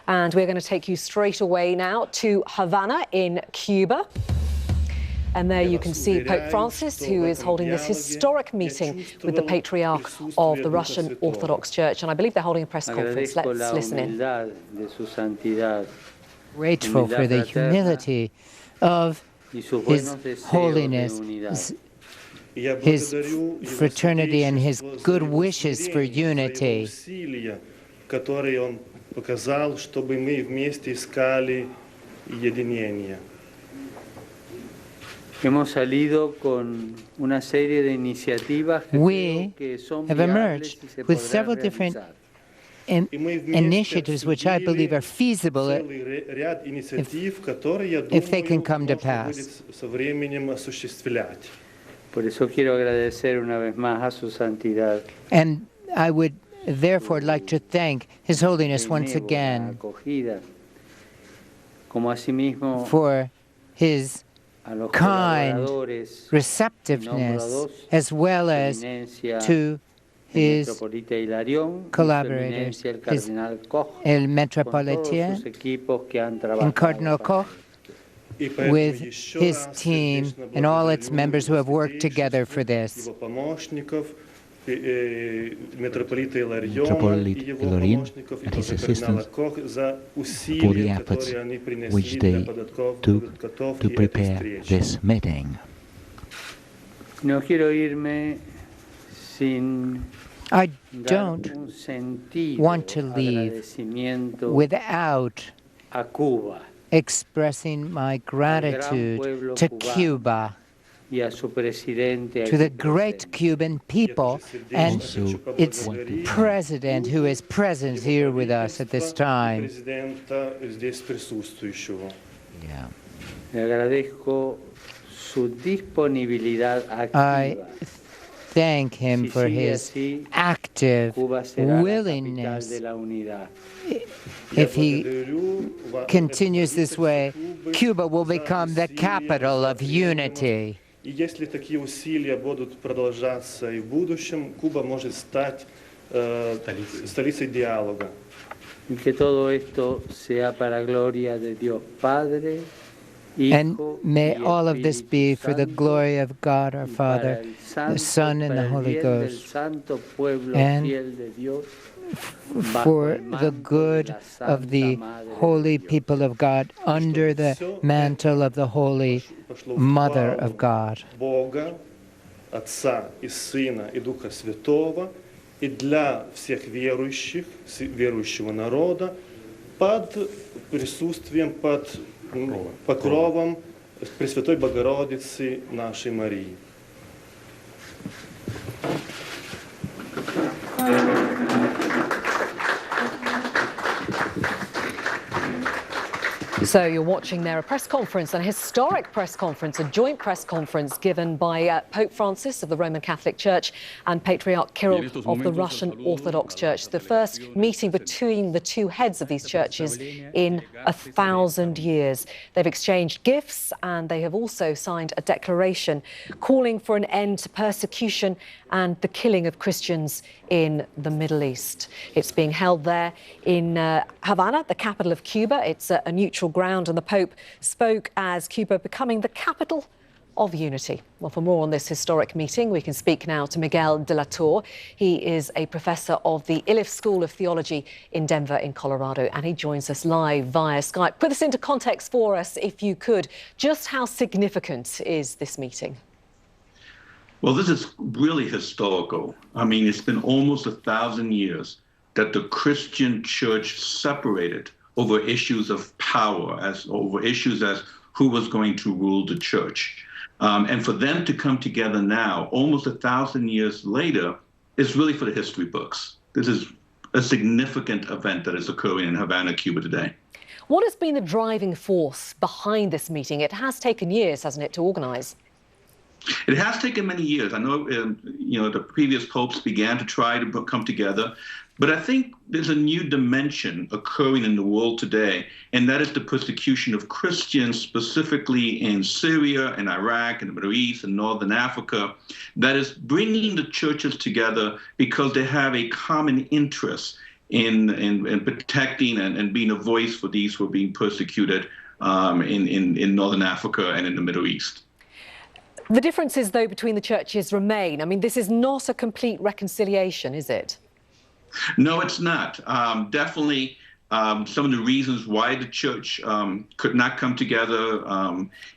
And we're going to take you straight away now to Havana in Cuba. And there you can see Pope Francis, who is holding this historic meeting with the Patriarch of the Russian Orthodox Church. And I believe they're holding a press conference. Let's listen in. Grateful for the humility of His Holiness, His fraternity and His good wishes for unity. We have emerged with several different initiatives which I believe are feasible if they can come to pass. And I would therefore like to thank His Holiness once again for His kind receptiveness, as well as to His collaborators, El Metropolitan and Cardinal Koch, with his team and all its members who have worked together for this. Metropolitan Ilorin and his assistants for the efforts which they took to prepare this meeting. I don't want to leave without expressing my gratitude to Cuba, to the great Cuban people and its president, who is present here with us at this time. I thank him for his active willingness. If he continues this way, Cuba will become the capital of unity. И если такие усилия будут продолжаться и в будущем, Куба может стать столицей диалога. Y que todo esto sea para gloria de Dios Padre, and may all of this be for the glory of God our Father, the Son, and the Holy Ghost, and for the good of the holy people of God under the mantle of the Holy Mother of God. Бога, Отца и Сына и Духа Святого, и для всех верующих, верующего народа, под присутствием, под покровом Пресвятой Богородицы нашей Марии. So you're watching there a press conference, a historic press conference, a joint press conference given by Pope Francis of the Roman Catholic Church and Patriarch Kirill of the Russian Orthodox Church. The first meeting between the two heads of these churches in 1,000 years. They've exchanged gifts and they have also signed a declaration calling for an end to persecution and the killing of Christians in the Middle East. It's being held there in Havana, the capital of Cuba. It's a neutral ground, and the Pope spoke as Cuba becoming the capital of unity. Well, for more on this historic meeting, we can speak now to Miguel de la Torre. He is a professor of the Iliff School of Theology in Denver in Colorado, and he joins us live via Skype. Put this into context for us, if you could. Just how significant is this meeting? Well, this is really historical. I mean, it's been almost 1,000 years that the Christian church separated over issues of power, over issues as who was going to rule the church. And for them to come together now, almost 1,000 years later, is really for the history books. This is a significant event that is occurring in Havana, Cuba today. What has been the driving force behind this meeting? It has taken years, hasn't it, to organize? It has taken many years. I know, the previous popes began to try to come together, but I think there's a new dimension occurring in the world today, and that is the persecution of Christians, specifically in Syria and Iraq and the Middle East and Northern Africa, that is bringing the churches together because they have a common interest in protecting and being a voice for these who are being persecuted in Northern Africa and in the Middle East. The differences, though, between the churches remain. I mean, this is not a complete reconciliation, is it? No, it's not. Definitely some of the reasons why the church could not come together.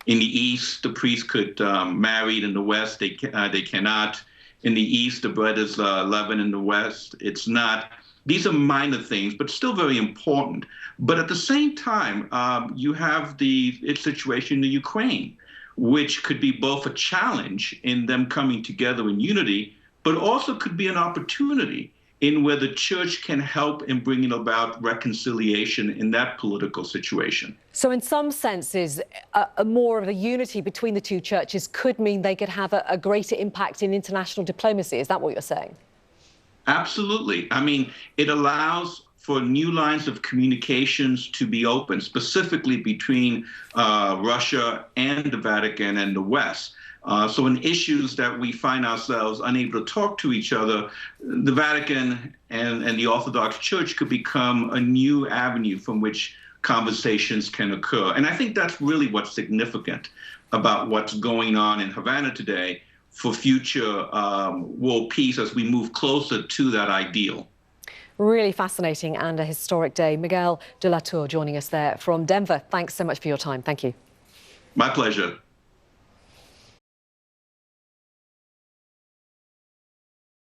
In the East, the priests could marry. In the West, they cannot. In the East, the bread is leavened. In the West, it's not. These are minor things, but still very important. But at the same time, you have the situation in the Ukraine, which could be both a challenge in them coming together in unity, but also could be an opportunity in where the church can help in bringing about reconciliation in that political situation. So in some senses, more of a unity between the two churches could mean they could have a greater impact in international diplomacy. Is that what you're saying? Absolutely. I mean, it allows for new lines of communications to be open, specifically between Russia and the Vatican and the West. So in issues that we find ourselves unable to talk to each other, the Vatican and the Orthodox Church could become a new avenue from which conversations can occur. And I think that's really what's significant about what's going on in Havana today for future world peace as we move closer to that ideal. Really fascinating and a historic day. Miguel de la Tour joining us there from Denver. Thanks so much for your time. Thank you. My pleasure.